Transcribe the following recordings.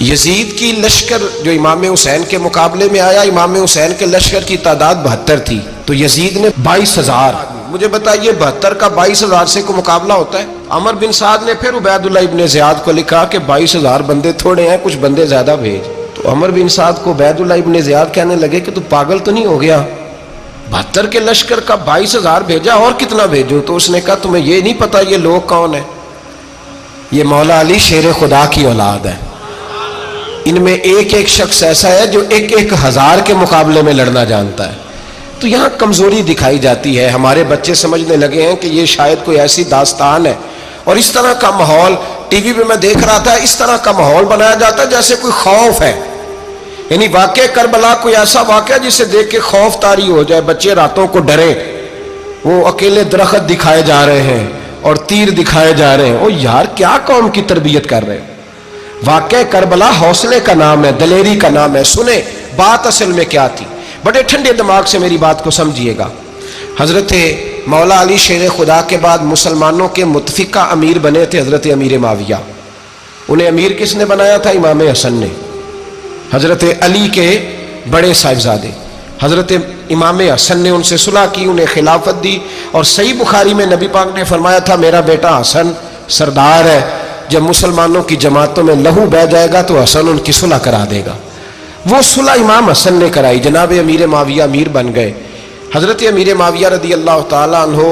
یزید کی لشکر جو امام حسین کے مقابلے میں آیا، امام حسین کے لشکر کی تعداد 72 تھی، تو یزید نے 22,000. مجھے بتائیے 72 کا 22,000 سے کوئی مقابلہ ہوتا ہے؟ عمر بن سعد نے پھر عبید اللہ ابن زیاد کو لکھا کہ 22,000 بندے تھوڑے ہیں، کچھ بندے زیادہ بھیج. تو عمر بن سعد کو عبید اللہ ابن زیاد کہنے لگے کہ تو پاگل تو نہیں ہو گیا، 72 کے لشکر کا 22,000 بھیجا، اور کتنا بھیجو؟ تو اس نے کہا تمہیں یہ نہیں پتا یہ لوگ کون ہیں؟ یہ مولا علی شیر خدا کی اولاد ہے، ان میں ایک ایک شخص ایسا ہے جو 1,000 کے مقابلے میں لڑنا جانتا ہے. تو یہاں کمزوری دکھائی جاتی ہے. ہمارے بچے سمجھنے لگے ہیں کہ یہ شاید کوئی ایسی داستان ہے، اور اس طرح کا ماحول ٹی وی پہ میں دیکھ رہا تھا، اس طرح کا ماحول بنایا جاتا ہے جیسے کوئی خوف ہے. یعنی واقع کربلا کوئی ایسا واقعہ جسے دیکھ کے خوف طاری ہو جائے، بچے راتوں کو ڈرے. وہ اکیلے درخت دکھائے جا رہے ہیں اور تیر دکھائے جا رہے ہیں. او یار کیا قوم کی تربیت کر رہے ہیں؟ واقع کربلا حوصلے کا نام ہے، دلیری کا نام ہے. سنیں بات اصل میں کیا تھی، بڑے ٹھنڈے دماغ سے میری بات کو سمجھیے گا. حضرت مولا علی شیر خدا کے بعد مسلمانوں کے متفقہ امیر بنے تھے حضرت امیر معاویہ. انہیں امیر کس نے بنایا تھا؟ امام حسن نے، حضرت علی کے بڑے صاحبزادے. حضرت امام حسن نے ان سے صلح کی، انہیں خلافت دی. اور صحیح بخاری میں نبی پاک نے فرمایا تھا میرا بیٹا حسن سردار ہے، جب مسلمانوں کی جماعتوں میں لہو بہہ جائے گا تو حسن ان کی صلح کرا دے گا. وہ صلح امام حسن نے کرائی، جناب امیر معاویہ امیر بن گئے. حضرت امیر معاویہ رضی اللہ تعالیٰ عنہ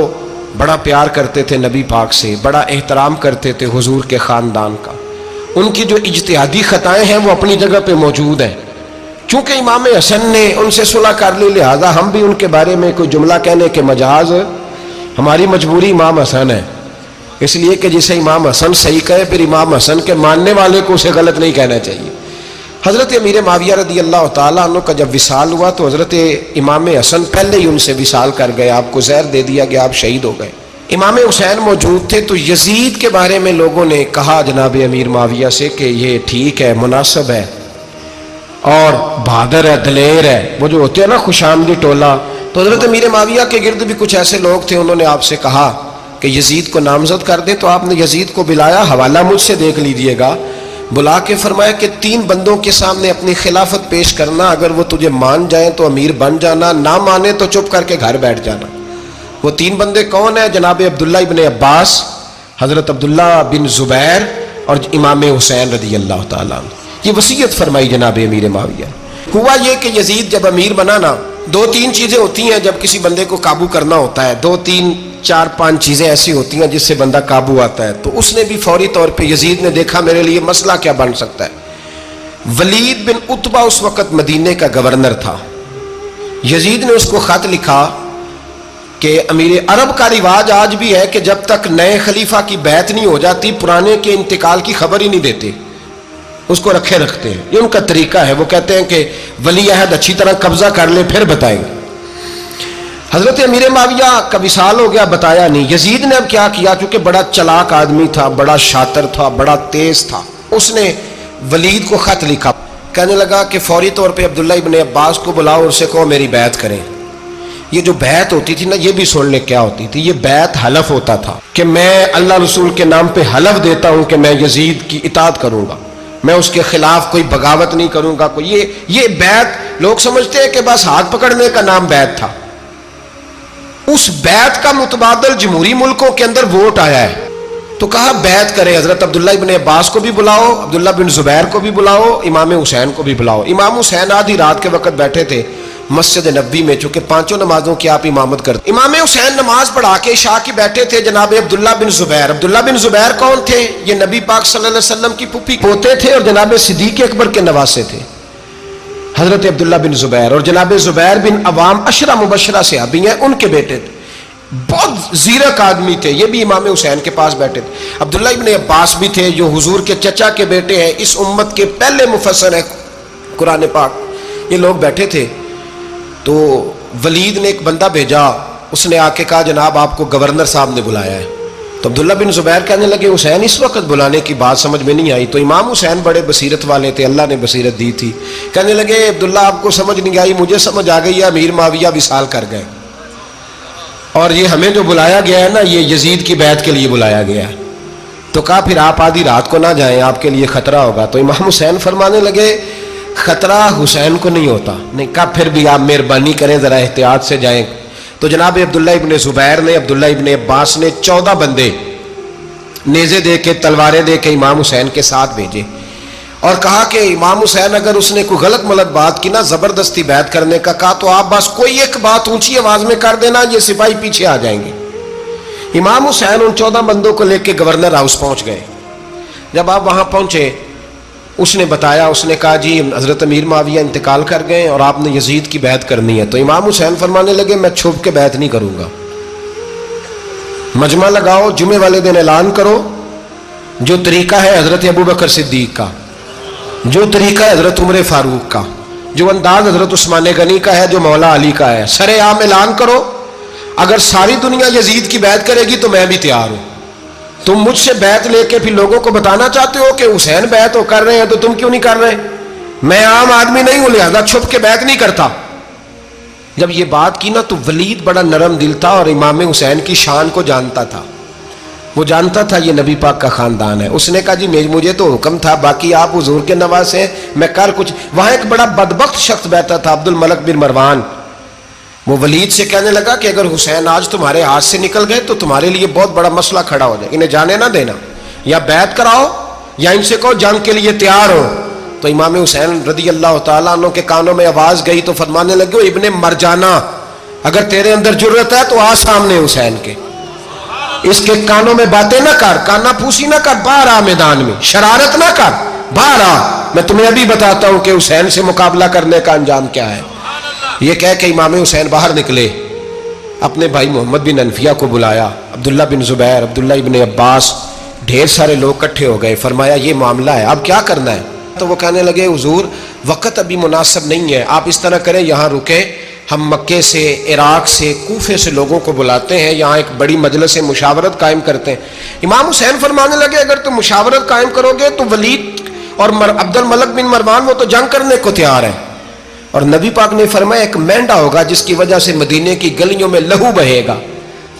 بڑا پیار کرتے تھے نبی پاک سے، بڑا احترام کرتے تھے حضور کے خاندان کا. ان کی جو اجتہادی خطائیں ہیں وہ اپنی جگہ پہ موجود ہیں. چونکہ امام حسن نے ان سے صلح کر لی، لہذا ہم بھی ان کے بارے میں کوئی جملہ کہنے کے مجاز، ہماری مجبوری امام حسن ہے. اس لیے کہ جسے امام حسن صحیح کہے پھر امام حسن کے ماننے والے کو اسے غلط نہیں کہنا چاہیے. حضرت امیر معاویہ رضی اللہ تعالیٰ عنہ کا جب وصال ہوا تو حضرت امام حسن پہلے ہی ان سے وصال کر گئے، آپ کو زہر دے دیا گیا، آپ شہید ہو گئے. امام حسین موجود تھے. تو یزید کے بارے میں لوگوں نے کہا جناب امیر معاویہ سے کہ یہ ٹھیک ہے، مناسب ہے اور بہادر ہے، دلیر ہے، وہ جو ہوتے ہیں نا خوش آمدی ٹولہ. تو حضرت امیر معاویہ کے گرد بھی کچھ ایسے لوگ تھے، انہوں نے آپ سے کہا کہ یزید کو نامزد کر دیں. تو آپ نے یزید کو بلایا، حوالہ مجھ سے دیکھ لیجئے گا. بلا کے فرمایا کہ 3 بندوں کے سامنے اپنی خلافت پیش کرنا، اگر وہ تجھے مان جائیں تو امیر بن جانا، نہ مانے تو چپ کر کے گھر بیٹھ جانا. وہ 3 بندے کون ہیں؟ جناب عبداللہ ابن عباس، حضرت عبداللہ بن زبیر اور امام حسین رضی اللہ تعالیٰ عنہ. یہ وصیت فرمائی جناب امیر معاویہ. ہوا یہ کہ یزید جب امیر بنا نا، 2-3 چیزیں ہوتی ہیں جب کسی بندے کو قابو کرنا ہوتا ہے، 2-3-4-5 چیزیں ایسی ہوتی ہیں جس سے بندہ قابو آتا ہے. تو اس نے بھی فوری طور پہ، یزید نے دیکھا میرے لیے مسئلہ کیا بن سکتا ہے. ولید بن عتبہ اس وقت مدینے کا گورنر تھا. یزید نے اس کو خط لکھا کہ امیر عرب کا رواج آج بھی ہے کہ جب تک نئے خلیفہ کی بیعت نہیں ہو جاتی پرانے کے انتقال کی خبر ہی نہیں دیتے، اس کو رکھے رکھتے ہیں. یہ ان کا طریقہ ہے. وہ کہتے ہیں کہ ولی عہد اچھی طرح قبضہ کر لے پھر بتائیں گے. حضرت امیر معاویہ کا وصال ہو گیا، بتایا نہیں. یزید نے اب کیا کیا، چونکہ بڑا چلاک آدمی تھا، بڑا شاطر تھا، بڑا تیز تھا، اس نے ولید کو خط لکھا. کہنے لگا کہ فوری طور پہ عبداللہ ابن عباس کو بلاؤ اور اسے کہو میری بیعت کریں. یہ جو بیعت ہوتی تھی نا، یہ بھی سن لے کیا ہوتی تھی. یہ بیعت حلف ہوتا تھا کہ میں اللہ رسول کے نام پہ حلف دیتا ہوں کہ میں یزید کی اطاعت کروں گا، میں اس کے خلاف کوئی بغاوت نہیں کروں گا. کوئی یہ بیعت لوگ سمجھتے ہیں کہ بس ہاتھ پکڑنے کا نام بیعت تھا. اس بیعت کا متبادل جمہوری ملکوں کے اندر ووٹ آیا ہے. تو کہا بیعت کرے. حضرت عبداللہ ابن عباس کو بھی بلاؤ، عبداللہ بن زبیر کو بھی بلاؤ، امام حسین کو بھی بلاؤ. امام حسین آدھی رات کے وقت بیٹھے تھے مسجد نبوی میں، چونکہ 5 نمازوں کی آپ امامت کرتے. امام حسین نماز پڑھا کے عشاء کی بیٹھے تھے. جناب عبداللہ بن زبیر، عبداللہ بن زبیر کون تھے؟ یہ نبی پاک صلی اللہ علیہ وسلم کی پھوپھی پوتے تھے اور جناب صدیق اکبر کے نواسے تھے. حضرت عبداللہ بن زبیر اور جناب زبیر بن عوام عشرہ مبشرہ صحابی ہیں، ان کے بیٹے تھے. بہت زیرک آدمی تھے. یہ بھی امام حسین کے پاس بیٹھے تھے. عبداللہ ابن عباس بھی تھے جو حضور کے چچا کے بیٹے ہیں، اس امت کے پہلے مفسر ہیں قرآن پاک. یہ لوگ بیٹھے تھے. تو ولید نے ایک بندہ بھیجا، اس نے آ کے کہا جناب آپ کو گورنر صاحب نے بلایا ہے. تو عبداللہ بن زبیر کہنے لگے حسین اس وقت بلانے کی بات سمجھ میں نہیں آئی. تو امام حسین بڑے بصیرت والے تھے، اللہ نے بصیرت دی تھی. کہنے لگے عبداللہ آپ کو سمجھ نہیں آئی، مجھے سمجھ آ گئی ہے، امیر معاویہ وصال کر گئے اور یہ ہمیں جو بلایا گیا ہے نا، یہ یزید کی بیعت کے لیے بلایا گیا ہے. تو کہا پھر آپ آدھی رات کو نہ جائیں، آپ کے لیے خطرہ ہوگا۔ تو امام حسین فرمانے لگے خطرہ حسین کو نہیں ہوتا۔ نہیں، کہا پھر بھی آپ مہربانی کریں ذرا احتیاط سے جائیں۔ تو جناب عبداللہ ابن زبیر نے، عبداللہ ابن عباس نے 14 بندے نیزے دے کے، تلواریں دے کے امام حسین کے ساتھ بھیجے اور کہا کہ امام حسین اگر اس نے کوئی غلط ملت بات کی نا، زبردستی بیعت کرنے کا کہا، تو آپ بس کوئی ایک بات اونچی آواز میں کر دینا، یہ سپاہی پیچھے آ جائیں گے۔ امام حسین ان 14 بندوں کو لے کے گورنر ہاؤس پہنچ گئے۔ جب آپ وہاں پہنچے، اس نے بتایا، اس نے کہا جی حضرت امیر معاویہ انتقال کر گئے اور آپ نے یزید کی بیعت کرنی ہے۔ تو امام حسین فرمانے لگے میں چھپ کے بیعت نہیں کروں گا، مجمع لگاؤ، جمعے والے دن اعلان کرو، جو طریقہ ہے حضرت ابوبکر صدیق کا، جو طریقہ ہے حضرت عمر فاروق کا، جو انداز حضرت عثمان غنی کا ہے، جو مولا علی کا ہے، سر عام اعلان کرو، اگر ساری دنیا یزید کی بیعت کرے گی تو میں بھی تیار ہوں۔ تم مجھ سے بیعت لے کے پھر لوگوں کو بتانا چاہتے ہو کہ حسین بیعت ہو کر رہے ہیں تو تم کیوں نہیں کر رہے؟ میں عام آدمی نہیں ہوں، لہذا چھپ کے بیعت نہیں کرتا۔ جب یہ بات کی نا تو ولید بڑا نرم دل تھا اور امام حسین کی شان کو جانتا تھا، وہ جانتا تھا یہ نبی پاک کا خاندان ہے۔ اس نے کہا جی مجھے تو حکم تھا، باقی آپ حضور کے نواز ہیں، میں کر کچھ۔ وہاں ایک بڑا بدبخت شخص بیٹھا تھا، عبد الملک بن مروان، وہ ولید سے کہنے لگا کہ اگر حسین آج تمہارے ہاتھ سے نکل گئے تو تمہارے لیے بہت بڑا مسئلہ کھڑا ہو جائے، انہیں جانے نہ دینا، یا بیعت کراؤ یا ان سے کہو جنگ کے لیے تیار ہو۔ تو امام حسین رضی اللہ تعالیٰ عنہ کے کانوں میں آواز گئی تو فرمانے لگے ابن مرجانہ، اگر تیرے اندر جرت ہے تو آ سامنے حسین کے، اس کے کانوں میں باتیں نہ کر، کانا پھوسی نہ کر، باہر آ میدان میں، شرارت نہ کر، باہر آ، میں تمہیں ابھی بتاتا ہوں کہ حسین سے مقابلہ کرنے کا انجام کیا ہے۔ یہ کہہ کہ امام حسین باہر نکلے، اپنے بھائی محمد بن انفیہ کو بلایا، عبداللہ بن زبیر، عبداللہ ابن عباس، ڈھیر سارے لوگ اکٹھے ہو گئے۔ فرمایا یہ معاملہ ہے، اب کیا کرنا ہے؟ تو وہ کہنے لگے حضور وقت ابھی مناسب نہیں ہے، آپ اس طرح کریں یہاں رکیں، ہم مکے سے، عراق سے، کوفے سے لوگوں کو بلاتے ہیں، یہاں ایک بڑی مجلس مشاورت قائم کرتے ہیں۔ امام حسین فرمانے لگے اگر تم مشاورت قائم کرو گے تو ولید اور عبد الملک بن مروان وہ تو جنگ کرنے کو تیار ہے، اور نبی پاک نے فرمایا ایک مینڈا ہوگا جس کی وجہ سے مدینے کی گلیوں میں لہو بہے گا۔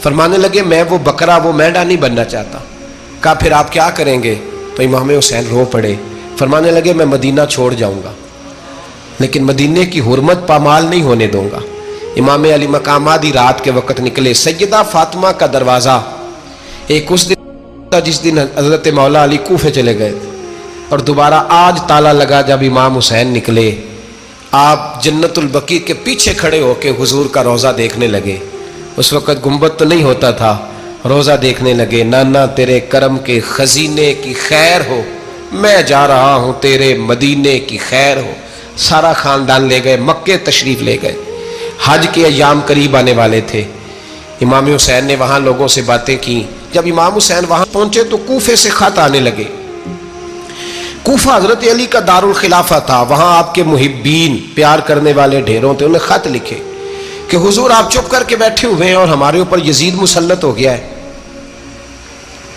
فرمانے لگے میں وہ بکرا، وہ مینڈا نہیں بننا چاہتا۔ کہا پھر آپ کیا کریں گے؟ تو امام حسین رو پڑے، فرمانے لگے میں مدینہ چھوڑ جاؤں گا لیکن مدینے کی حرمت پامال نہیں ہونے دوں گا۔ امام علی مقام آدھی رات کے وقت نکلے، سیدہ فاطمہ کا دروازہ ایک اس دن تھا جس دن حضرت مولا علی کوفے چلے گئے تھے، اور دوبارہ آج تالا لگا جب امام حسین نکلے۔ آپ جنت البقیع کے پیچھے کھڑے ہو کے حضور کا روضہ دیکھنے لگے، اس وقت گنبد تو نہیں ہوتا تھا، روضہ دیکھنے لگے۔ نانا تیرے کرم کے خزینے کی خیر ہو، میں جا رہا ہوں تیرے مدینے کی خیر ہو۔ سارا خاندان لے گئے، مکے تشریف لے گئے، حج کے ایام قریب آنے والے تھے۔ امام حسین نے وہاں لوگوں سے باتیں کی۔ جب امام حسین وہاں پہنچے تو کوفے سے خط آنے لگے۔ کوفہ حضرت علی کا دارالخلافہ تھا، وہاں آپ کے محبین، پیار کرنے والے ڈھیروں تھے، انہیں خط لکھے کہ حضور آپ چپ کر کے بیٹھے ہوئے ہیں اور ہمارے اوپر یزید مسلط ہو گیا ہے،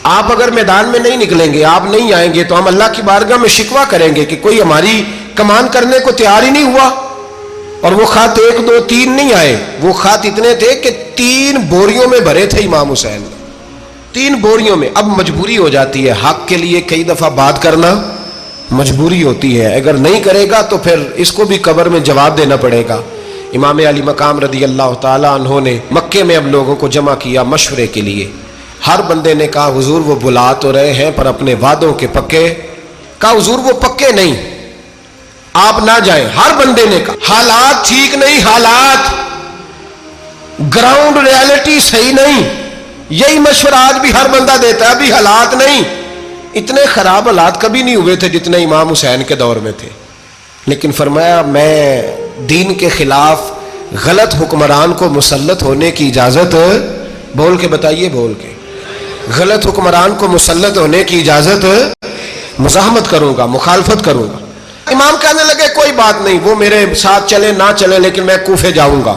آپ اگر میدان میں نہیں نکلیں گے، آپ نہیں آئیں گے تو ہم اللہ کی بارگاہ میں شکوہ کریں گے کہ کوئی ہماری کمان کرنے کو تیار ہی نہیں ہوا۔ اور وہ خط 1 2 3 نہیں آئے، وہ خط اتنے تھے کہ 3 بوریوں میں بھرے تھے امام حسین، 3 بوریوں میں۔ اب مجبوری ہو جاتی ہے، حق کے لیے کئی دفعہ بات کرنا مجبوری ہوتی ہے، اگر نہیں کرے گا تو پھر اس کو بھی قبر میں جواب دینا پڑے گا۔ امام علی مقام رضی اللہ تعالیٰ عنہ نے مکے میں اب لوگوں کو جمع کیا مشورے کے لیے۔ ہر بندے نے کہا حضور وہ بلا تو رہے ہیں پر اپنے وعدوں کے پکے۔ کہا حضور وہ پکے نہیں، آپ نہ جائیں۔ ہر بندے نے کہا حالات ٹھیک نہیں، حالات گراؤنڈ ریالٹی صحیح نہیں، یہی مشورہ آج بھی ہر بندہ دیتا ہے، ابھی حالات نہیں۔ اتنے خراب حالات کبھی نہیں ہوئے تھے جتنے امام حسین کے دور میں تھے، لیکن فرمایا میں دین کے خلاف غلط حکمران کو مسلط ہونے کی اجازت، بول کے بتائیے، بول کے، غلط حکمران کو مسلط ہونے کی اجازت، مزاحمت کروں گا، مخالفت کروں گا۔ امام کہنے لگے کوئی بات نہیں، وہ میرے ساتھ چلے نہ چلے لیکن میں کوفے جاؤں گا،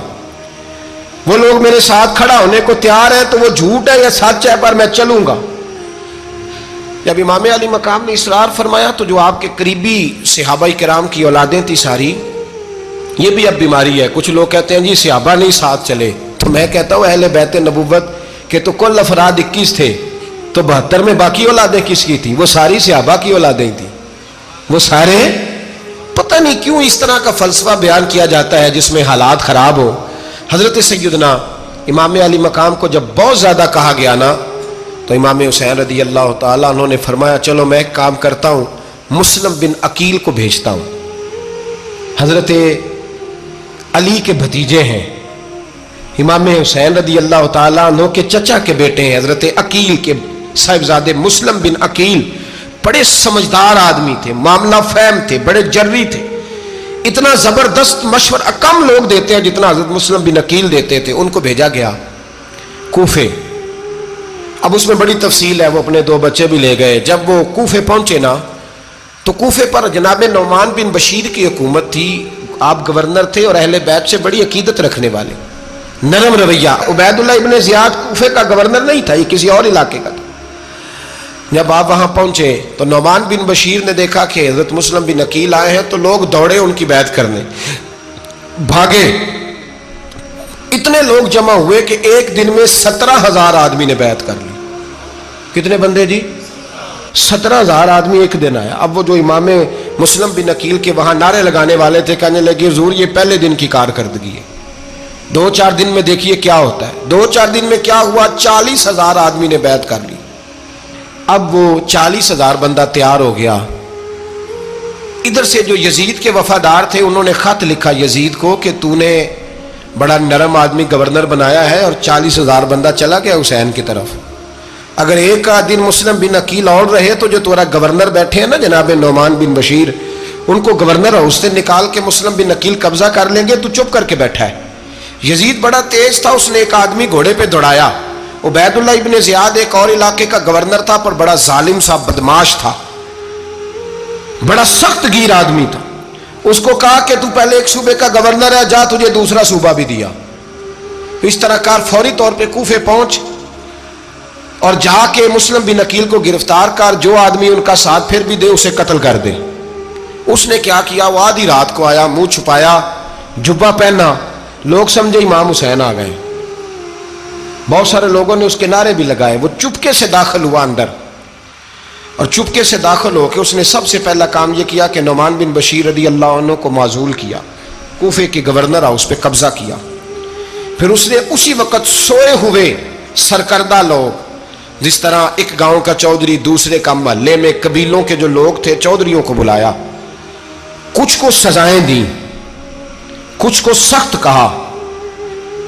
وہ لوگ میرے ساتھ کھڑا ہونے کو تیار ہے تو وہ جھوٹ ہے یا سچ ہے پر میں چلوں گا۔ جب امام علی مقام نے اصرار فرمایا تو جو آپ کے قریبی صحابہ کرام کی اولادیں تھی ساری، یہ بھی اب بیماری ہے، کچھ لوگ کہتے ہیں جی صحابہ نہیں ساتھ چلے، تو میں کہتا ہوں اہل بیت نبوت کے تو کل افراد 21 تھے، تو 72 میں باقی اولادیں کس کی تھی؟ وہ ساری صحابہ کی اولادیں تھی، وہ سارے، پتہ نہیں کیوں اس طرح کا فلسفہ بیان کیا جاتا ہے جس میں حالات خراب ہو۔ حضرت سیدنا امام علی مقام کو جب بہت زیادہ کہا گیا نا، تو امام حسین رضی اللہ تعالیٰ عنہ نے فرمایا چلو میں ایک کام کرتا ہوں، مسلم بن عقیل کو بھیجتا ہوں۔ حضرت علی کے بھتیجے ہیں، امام حسین رضی اللہ تعالیٰ عنہ کے چچا کے بیٹے ہیں، حضرت عقیل کے صاحبزادے مسلم بن عقیل بڑے سمجھدار آدمی تھے، معاملہ فہم تھے، بڑے جری تھے، اتنا زبردست مشورہ کم لوگ دیتے ہیں جتنا حضرت مسلم بن عقیل دیتے تھے۔ ان کو بھیجا گیا کوفے۔ اب اس میں بڑی تفصیل ہے، وہ اپنے 2 بچے بھی لے گئے۔ جب وہ کوفے پہنچے نا تو کوفے پر جناب نعمان بن بشیر کی حکومت تھی، آپ گورنر تھے اور اہل بیت سے بڑی عقیدت رکھنے والے، نرم رویہ۔ عبید اللہ ابن زیاد کوفے کا گورنر نہیں تھا، یہ کسی اور علاقے کا تھا۔ جب آپ وہاں پہنچے تو نعمان بن بشیر نے دیکھا کہ حضرت مسلم بن عقیل آئے ہیں، تو لوگ دوڑے ان کی بیعت کرنے، بھاگے۔ اتنے لوگ جمع ہوئے کہ ایک دن میں 17,000 آدمی نے بیعت کر لی۔ کتنے بندے جی؟ 17,000 آدمی ایک دن آیا۔ اب وہ جو امام مسلم بن عقیل کے وہاں نعرے لگانے والے تھے، کہنے لگے حضور یہ پہلے دن کی کارکردگی ہے، 2-4 دن میں دیکھیے کیا ہوتا ہے۔ 2-4 دن میں کیا ہوا؟ 40,000 آدمی نے بیعت کر لی۔ اب وہ 40,000 بندہ تیار ہو گیا۔ ادھر سے جو یزید کے وفادار تھے انہوں نے خط لکھا یزید کو کہ تو نے بڑا نرم آدمی گورنر بنایا ہے اور 40,000 بندہ چلا گیا حسین کی طرف، اگر ایک دن مسلم بن عقیل اور رہے تو جو تمہارا گورنر بیٹھے ہیں نا جناب نعمان بن بشیر، ان کو گورنر ہاؤس سے نکال کے مسلم بن عقیل قبضہ کر لیں گے، تو چپ کر کے بیٹھا ہے۔ یزید بڑا تیز تھا، اس نے ایک آدمی گھوڑے پہ دوڑایا۔ عبید اللہ ابن زیاد ایک اور علاقے کا گورنر تھا پر بڑا ظالم سا بدماش تھا، بڑا سخت گیر آدمی تھا۔ اس کو کہا کہ تو پہلے ایک صوبے کا گورنر ہے، جا تجھے دوسرا صوبہ بھی دیا۔ اس طرح کار فوری طور پہ کوفے پہنچ اور جا کے مسلم بن عقیل کو گرفتار کر، جو آدمی ان کا ساتھ پھر بھی دے اسے قتل کر دے۔ اس نے کیا کیا؟ وہ آدھی رات کو آیا، منہ چھپایا، جبہ پہنا، لوگ سمجھے امام حسین آ گئے۔ بہت سارے لوگوں نے اس کے نعرے بھی لگائے۔ وہ چپکے سے داخل ہوا اندر، اور چپکے سے داخل ہو کے اس نے سب سے پہلا کام یہ کیا کہ نعمان بن بشیر رضی اللہ عنہ کو معزول کیا، کوفے کے گورنر ہاؤس پہ قبضہ کیا۔ پھر اس نے اسی وقت سوئے ہوئے سرکردہ لوگ، جس طرح ایک گاؤں کا چودھری دوسرے کا محلے میں قبیلوں کے جو لوگ تھے چودھریوں کو بلایا، کچھ کو سزائیں دیں، کچھ کو سخت کہا،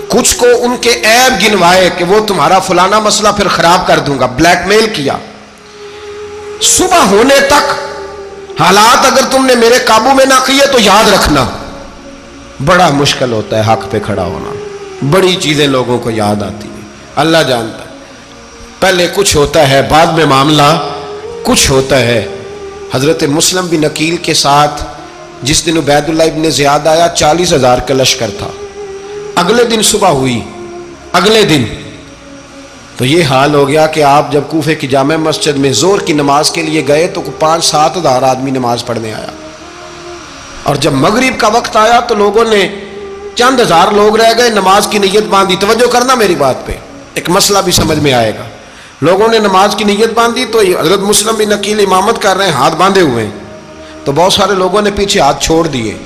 کچھ کو ان کے عیب گنوائے کہ وہ تمہارا فلانا مسئلہ پھر خراب کر دوں گا، بلیک میل کیا۔ صبح ہونے تک حالات اگر تم نے میرے قابو میں نہ کیے تو یاد رکھنا بڑا مشکل ہوتا ہے حق پہ کھڑا ہونا، بڑی چیزیں لوگوں کو یاد آتی ہیں، اللہ جانتا ہے۔ پہلے کچھ ہوتا ہے، بعد میں معاملہ کچھ ہوتا ہے۔ حضرت مسلم بن عقیل کے ساتھ جس دن عبید اللہ ابن زیاد آیا 40,000 کا لشکر تھا۔ اگلے دن صبح ہوئی، اگلے دن تو یہ حال ہو گیا کہ آپ جب کوفے کی جامع مسجد میں زور کی نماز کے لیے گئے تو 5-7 ہزار آدمی نماز پڑھنے آیا، اور جب مغرب کا وقت آیا تو لوگوں نے چند ہزار لوگ رہ گئے، نماز کی نیت باندھی۔ توجہ کرنا میری بات پہ، ایک مسئلہ بھی سمجھ میں آئے گا۔ لوگوں نے نماز کی نیت باندھی تو حضرت مسلم بن عقیل امامت کر رہے ہیں، ہاتھ باندھے ہوئے ہیں، تو بہت سارے لوگوں نے پیچھے ہاتھ چھوڑ دیے۔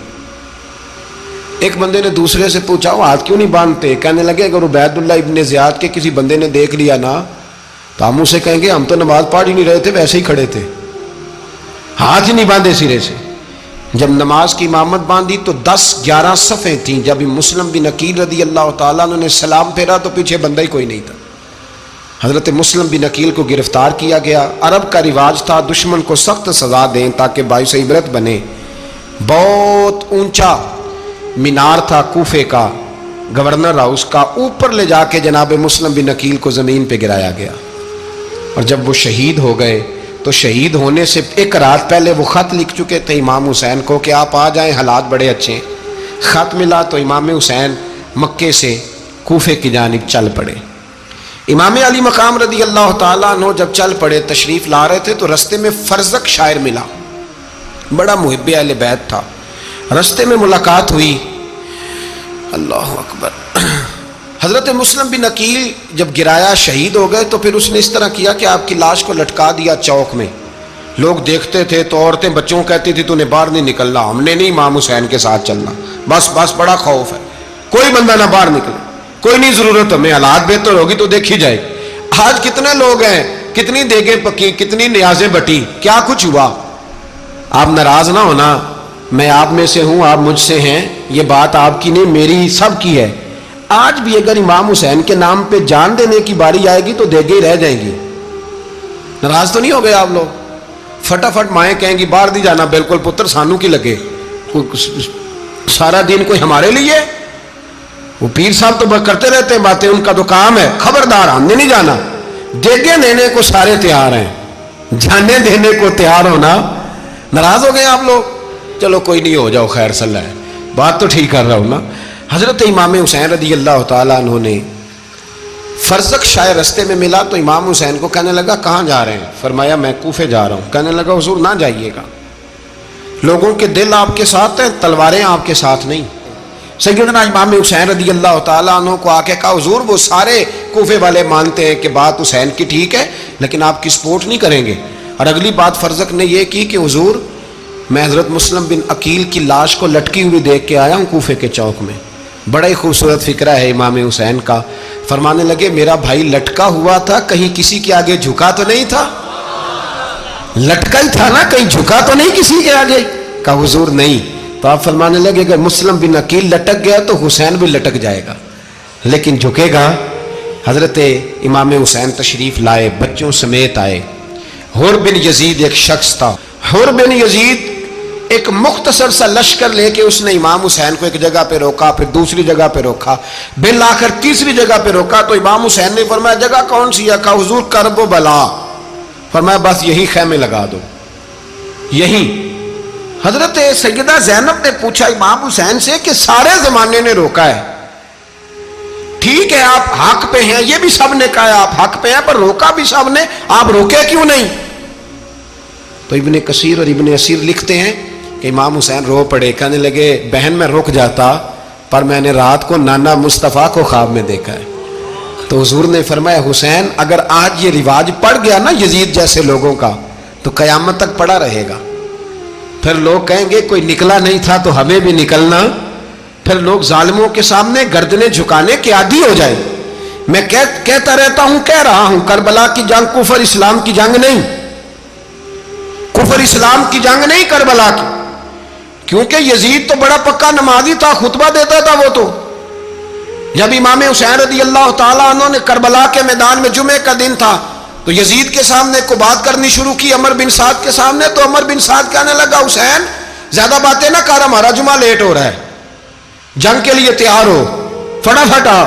ایک بندے نے دوسرے سے پوچھا وہ ہاتھ کیوں نہیں باندھتے؟ کہنے لگے اگر عبید اللہ ابن زیاد کے کسی بندے نے دیکھ لیا نا تو ہم اسے کہیں گے ہم تو نماز پڑھ ہی نہیں رہے تھے، ویسے ہی کھڑے تھے، ہاتھ ہی نہیں باندھے سرے سے۔ جب نماز کی امامت باندھی تو 10-11 صفیں تھیں۔ جب مسلم بن عقیل رضی اللہ تعالیٰ عنہ نے سلام پھیرا تو پیچھے بندہ ہی کوئی نہیں تھا۔ حضرت مسلم بن عقیل کو گرفتار کیا گیا۔ عرب کا رواج تھا دشمن کو سخت سزا دیں تاکہ باعث عبرت بنے۔ بہت اونچا مینار تھا کوفے کا، گورنر ہاؤس کا، اوپر لے جا کے جناب مسلم بن عقیل کو زمین پہ گرایا گیا۔ اور جب وہ شہید ہو گئے تو شہید ہونے سے ایک رات پہلے وہ خط لکھ چکے تھے امام حسین کو کہ آپ آ جائیں، حالات بڑے اچھے ہیں۔ خط ملا تو امام حسین مکے سے کوفے کی جانب چل پڑے۔ امام علی مقام رضی اللہ تعالیٰ عنہ جب چل پڑے، تشریف لا رہے تھے تو رستے میں فرزق شاعر ملا، بڑا محب اہل بیت تھا۔ رستے میں ملاقات ہوئی، اللہ اکبر، حضرت مسلم بن عقیل جب گرایا شہید ہو گئے تو پھر اس نے اس طرح کیا کہ آپ کی لاش کو لٹکا دیا چوک میں. لوگ دیکھتے تھے تو عورتیں بچوں کہتی تھی تو نے باہر نہیں نکلنا, ہم نے نہیں امام حسین کے ساتھ چلنا, بس بڑا خوف ہے, کوئی بندہ نہ باہر نکلے, کوئی نہیں ضرورت ہمیں, حالات بہتر ہوگی تو دیکھی جائے. آج کتنے لوگ ہیں, کتنی دیگیں پکی, کتنی نیازیں بٹی, کیا کچھ ہوا. آپ ناراض نہ ہونا, میں آپ میں سے ہوں, آپ مجھ سے ہیں, یہ بات آپ کی نہیں میری سب کی ہے. آج بھی اگر امام حسین کے نام پہ جان دینے کی باری آئے گی تو دیگیں رہ جائیں گی. ناراض تو نہیں ہو گئے آپ لوگ؟ فٹافٹ مائیں کہیں گی باہر نہیں جانا, بالکل پتر سانو کی لگے, سارا دن کوئی ہمارے لیے. وہ پیر صاحب تو کرتے رہتے ہیں باتیں, ان کا تو کام ہے, خبردار ہم نے نہیں جانا. دیگیں دینے کو سارے تیار ہیں, جانے دینے کو تیار ہونا. ناراض ہو گئے آپ لوگ؟ چلو کوئی نہیں, ہو جاؤ, خیر صلی اللہ ہے, بات تو ٹھیک کر رہا ہوں نا. حضرت امام حسین رضی اللہ تعالیٰ عنہ نے فرزق شاہ رستے میں ملا تو امام حسین کو کہنے لگا کہاں جا رہے ہیں؟ فرمایا میں کوفے جا رہا ہوں. کہنے لگا حضور نہ جائیے گا, لوگوں کے دل آپ کے ساتھ ہیں, تلواریں آپ کے ساتھ نہیں. سیدنا امام حسین رضی اللہ تعالیٰ عنہ کو آ کے کہا حضور وہ سارے کوفے والے مانتے ہیں کہ بات حسین کی ٹھیک ہے لیکن آپ کی سپورٹ نہیں کریں گے. اور اگلی بات فرزق نے یہ کی کہ حضور میں حضرت مسلم بن عقیل کی لاش کو لٹکی ہوئی دیکھ کے آیا ہوں کوفے کے چوک میں. بڑا ہی خوبصورت فکرہ ہے امام حسین کا. فرمانے لگے میرا بھائی لٹکا ہوا تھا, کہیں کسی کے آگے جھکا تو نہیں تھا؟ لٹکا ہی تھا نا, کہیں جھکا تو نہیں کسی کے آگے؟ کہا حضور نہیں. تو آپ فرمانے لگے اگر مسلم بن عقیل لٹک گیا تو حسین بھی لٹک جائے گا, لیکن جھکے گا. حضرت امام حسین تشریف لائے, بچوں سمیت آئے. حر بن یزید ایک شخص تھا. حر بن یزید ایک مختصر سا لشکر لے کے اس نے امام حسین کو ایک جگہ پہ روکا, پھر دوسری جگہ پہ روکا, بالآخر تیسری جگہ پہ روکا. تو امام حسین نے فرمایا جگہ کون سی ہے؟ کہا حضور کرب و بلا. فرمایا بس یہی خیمے لگا دو, یہی. حضرت سیدہ زینب نے پوچھا امام حسین سے کہ سارے زمانے نے روکا ہے, ٹھیک ہے آپ حق پہ ہیں, یہ بھی سب نے کہا آپ حق پہ ہیں, پر روکا بھی سب نے, آپ روکے کیوں نہیں؟ تو ابن کثیر اور ابن اسیر لکھتے ہیں کہ امام حسین رو پڑے, کہنے لگے بہن میں رک جاتا پر میں نے رات کو نانا مصطفیٰ کو خواب میں دیکھا ہے. تو حضور نے فرمایا حسین اگر آج یہ رواج پڑ گیا نا یزید جیسے لوگوں کا تو قیامت تک پڑا رہے گا. پھر لوگ کہیں گے کوئی نکلا نہیں تھا تو ہمیں بھی نکلنا. پھر لوگ ظالموں کے سامنے گردنیں جھکانے کے عادی ہو جائیں. میں کہتا رہتا ہوں, کہہ رہا ہوں, کربلا کی جنگ کفر اسلام کی جنگ نہیں, کفر اسلام کی جنگ نہیں کربلا کی. کیونکہ یزید تو بڑا پکا نمازی تھا, خطبہ دیتا تھا. وہ تو جب امام حسین رضی اللہ تعالیٰ عنہ نے کربلا کے میدان میں جمعے کا دن تھا تو یزید کے سامنے کو بات کرنی شروع کی, عمر بن سعد کے سامنے. تو عمر بن سعد کہنے لگا حسین زیادہ باتیں نہ کر, ہمارا جمعہ لیٹ ہو رہا ہے, جنگ کے لیے تیار ہو, فٹافٹ آ.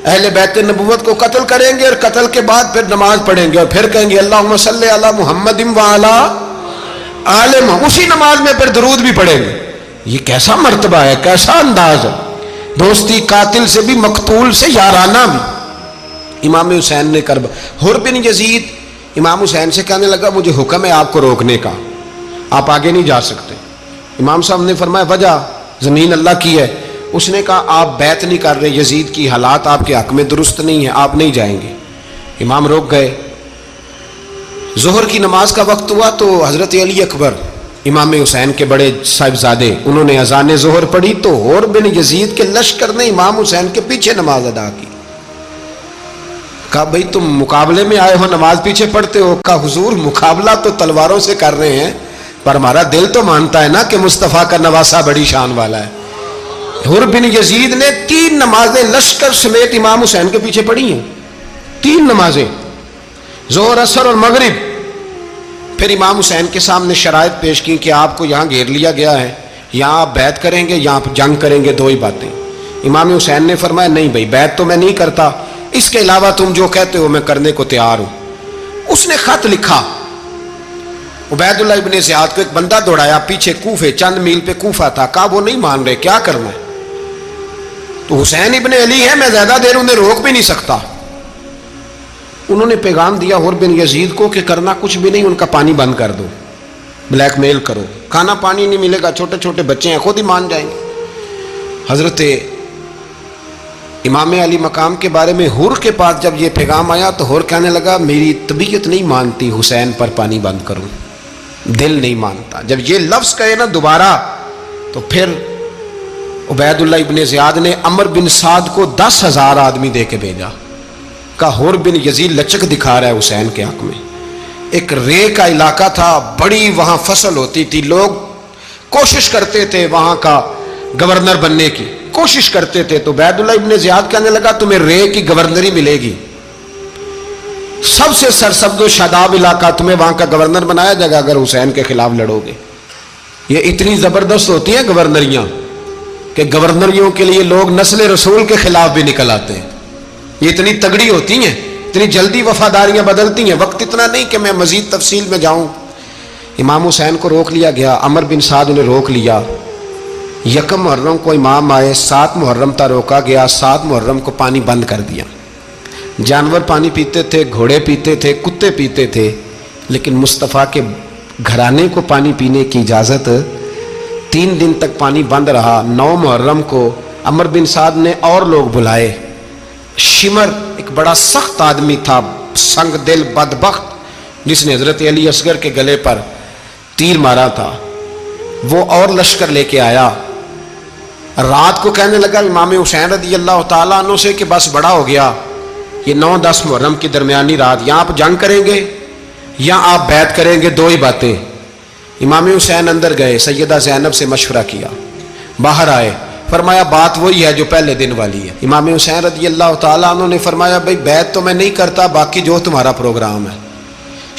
اہل بیت نبوت کو قتل کریں گے اور قتل کے بعد پھر نماز پڑھیں گے اور پھر کہیں گے اللہم صلی علی محمد وعلی آل محمد, اسی نماز میں پھر درود بھی پڑھیں گے. یہ کیسا مرتبہ ہے, کیسا انداز ہے, دوستی قاتل سے بھی مقتول سے یارانہ بھی. امام حسین نے حر بن یزید امام حسین سے کہنے لگا مجھے حکم ہے آپ کو روکنے کا, آپ آگے نہیں جا سکتے. امام صاحب نے فرمایا وجہ زمین اللہ کی ہے. اس نے کہا آپ بیعت نہیں کر رہے, یزید کی حالات آپ کے حق میں درست نہیں ہیں, آپ نہیں جائیں گے. امام روک گئے. ظہر کی نماز کا وقت ہوا تو حضرت علی اکبر امام حسین کے بڑے صاحبزادے انہوں نے اذان ظہر پڑھی تو حر بن یزید کے لشکر نے امام حسین کے پیچھے نماز ادا کی. کہا بھئی تم مقابلے میں آئے ہو, نماز پیچھے پڑھتے ہو؟ کہا حضور مقابلہ تو تلواروں سے کر رہے ہیں پر ہمارا دل تو مانتا ہے نا کہ مصطفیٰ کا نواسہ بڑی شان والا ہے. حر بن یزید نے 3 نمازیں لشکر سمیت امام حسین کے پیچھے پڑھی ہیں, 3 نمازیں, ظہر اثر اور مغرب. پھر امام حسین کے سامنے شرائط پیش کی کہ آپ کو یہاں گھیر لیا گیا ہے, یہاں آپ بیعت کریں گے, یہاں جنگ کریں گے, 2 ہی باتیں. امام حسین نے فرمایا نہیں بھائی بیعت تو میں نہیں کرتا, اس کے علاوہ تم جو کہتے ہو میں کرنے کو تیار ہوں. اس نے خط لکھا, عبید اللہ ابن زیاد کو ایک بندہ دوڑایا پیچھے کوفے, چند میل پہ کوفہ تھا. کہا وہ نہیں مان رہے, کیا کرنا ہے؟ تو حسین ابن علی ہے, میں زیادہ دیر انہیں روک بھی نہیں سکتا. انہوں نے پیغام دیا حر بن یزید کو کہ کرنا کچھ بھی نہیں, ان کا پانی بند کر دو, بلیک میل کرو, کھانا پانی نہیں ملے گا, چھوٹے چھوٹے بچے ہیں, خود ہی مان جائیں گے. حضرت امام علی مقام کے بارے میں حور کے پاس جب یہ پیغام آیا تو حور کہنے لگا میری طبیعت نہیں مانتی حسین پر پانی بند کروں، دل نہیں مانتا۔ جب یہ لفظ کہے نا دوبارہ تو پھر عبید اللہ ابن زیاد نے عمر بن سعد کو 10,000 آدمی دے کے بھیجا، کہا حور بن یزید لچک دکھا رہا ہے حسین کے حق میں۔ ایک رے کا علاقہ تھا، بڑی وہاں فصل ہوتی تھی، لوگ کوشش کرتے تھے وہاں کا گورنر بننے کی، کوشش کرتے تھے۔ تو عبید اللہ ابن زیاد کہنے لگا تمہیں رے کی گورنری ملے گی، سب سے سرسبز و شاداب علاقہ، تمہیں وہاں کا گورنر بنایا جائے گا اگر حسین کے خلاف لڑو گے۔ یہ اتنی زبردست ہوتی ہیں گورنریاں کہ گورنریوں کے لیے لوگ نسل رسول کے خلاف بھی نکل آتے ہیں، یہ اتنی تگڑی ہوتی ہیں، اتنی جلدی وفاداریاں بدلتی ہیں۔ وقت اتنا نہیں کہ میں مزید تفصیل میں جاؤں۔ امام حسین کو روک لیا گیا، عمر بن سعد نے روک لیا۔ یکم محرم کو امام آئے، 7 محرم تا روکا گیا، 7 محرم کو پانی بند کر دیا۔ جانور پانی پیتے تھے، گھوڑے پیتے تھے، کتے پیتے تھے، لیکن مصطفیٰ کے گھرانے کو پانی پینے کی اجازت، 3 دن تک پانی بند رہا۔ 9 محرم کو عمر بن سعد نے اور لوگ بلائے۔ شمر ایک بڑا سخت آدمی تھا، سنگ دل بدبخت، جس نے حضرت علی اصغر کے گلے پر تیر مارا تھا، وہ اور لشکر لے کے آیا۔ رات کو کہنے لگا امام حسین رضی اللہ تعالیٰ عنہ سے کہ بس بڑا ہو گیا، یہ 9-10 محرم کی درمیانی رات، یا آپ جنگ کریں گے یا آپ بیعت کریں گے، 2 ہی باتیں۔ امام حسین اندر گئے، سیدہ زینب سے مشورہ کیا، باہر آئے، فرمایا بات وہی ہے جو پہلے دن والی ہے۔ امام حسین رضی اللہ تعالیٰ عنہ نے فرمایا بھئی بیعت تو میں نہیں کرتا، باقی جو تمہارا پروگرام ہے۔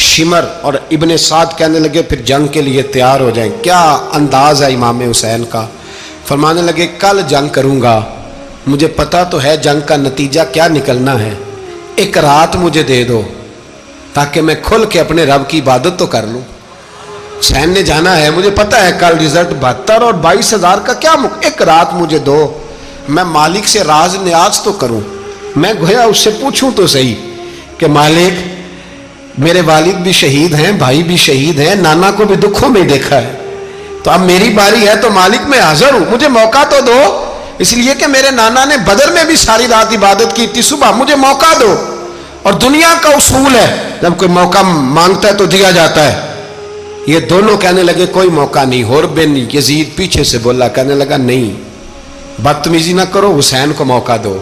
شمر اور ابن سعد کہنے لگے پھر جنگ کے لیے تیار ہو جائیں۔ کیا انداز ہے امام حسین کا، فرمانے لگے کل جنگ کروں گا، مجھے پتا تو ہے جنگ کا نتیجہ کیا نکلنا ہے، ایک رات مجھے دے دو تاکہ میں کھل کے اپنے رب کی عبادت تو کر لوں۔ حسین نے جانا ہے، مجھے پتا ہے کل رزلٹ 72 اور 22,000 کا کیا ایک رات مجھے دو، میں مالک سے راز نیاز تو کروں، میں گویا اس سے پوچھوں تو صحیح کہ مالک میرے والد بھی شہید ہیں، بھائی بھی شہید ہیں، نانا کو بھی دکھوں میں دیکھا ہے، تو اب میری باری ہے تو مالک میں حاضر ہوں، مجھے موقع تو دو، اس لیے کہ میرے نانا نے بدر میں بھی ساری رات عبادت کی تھی، صبح مجھے موقع دو۔ اور دنیا کا اصول ہے جب کوئی موقع مانگتا ہے تو دیا جاتا ہے۔ یہ دونوں کہنے لگے کوئی موقع نہیں۔ حور بن یزید پیچھے سے بولا، کہنے لگا نہیں، بدتمیزی نہ کرو، حسین کو موقع دو،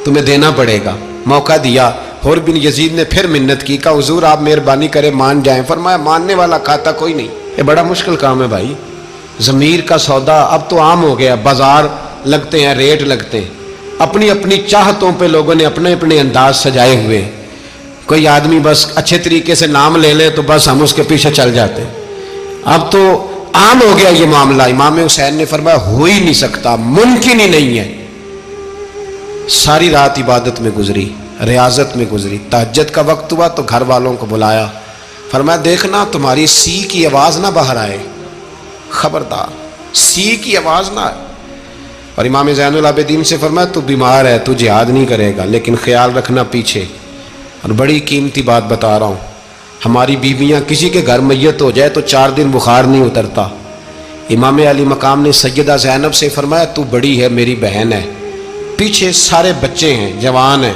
تمہیں دینا پڑے گا۔ موقع دیا۔ حور بن یزید نے پھر منت کی، کہا حضور آپ مہربانی کرے مان جائیں۔ فرمایا ماننے والا کھاتا کوئی نہیں، یہ بڑا مشکل کام ہے بھائی، ضمیر کا سودا اب تو عام ہو گیا، بازار لگتے ہیں، ریٹ لگتے ہیں، اپنی اپنی چاہتوں پہ لوگوں نے اپنے اپنے انداز سجائے ہوئے۔ کوئی آدمی بس اچھے طریقے سے نام لے لے تو بس ہم اس کے پیچھے چل جاتے ہیں، اب تو عام ہو گیا یہ معاملہ۔ امام حسین نے فرمایا ہو ہی نہیں سکتا، ممکن ہی نہیں ہے۔ ساری رات عبادت میں گزری، ریاضت میں گزری، تہجد کا وقت ہوا تو گھر والوں کو بلایا، فرمایا دیکھنا تمہاری سی کی آواز نہ باہر آئے، خبردار سی کی آواز نہ آئے۔ اور امام زین العابدین سے فرمایا تو بیمار ہے، تو جہاد نہیں کرے گا، لیکن خیال رکھنا پیچھے۔ اور بڑی قیمتی بات بتا رہا ہوں، ہماری بیویاں کسی کے گھر میت ہو جائے تو 4 دن بخار نہیں اترتا۔ امام علی مقام نے سیدہ زینب سے فرمایا تو بڑی ہے، میری بہن ہے، پیچھے سارے بچے ہیں، جوان ہیں،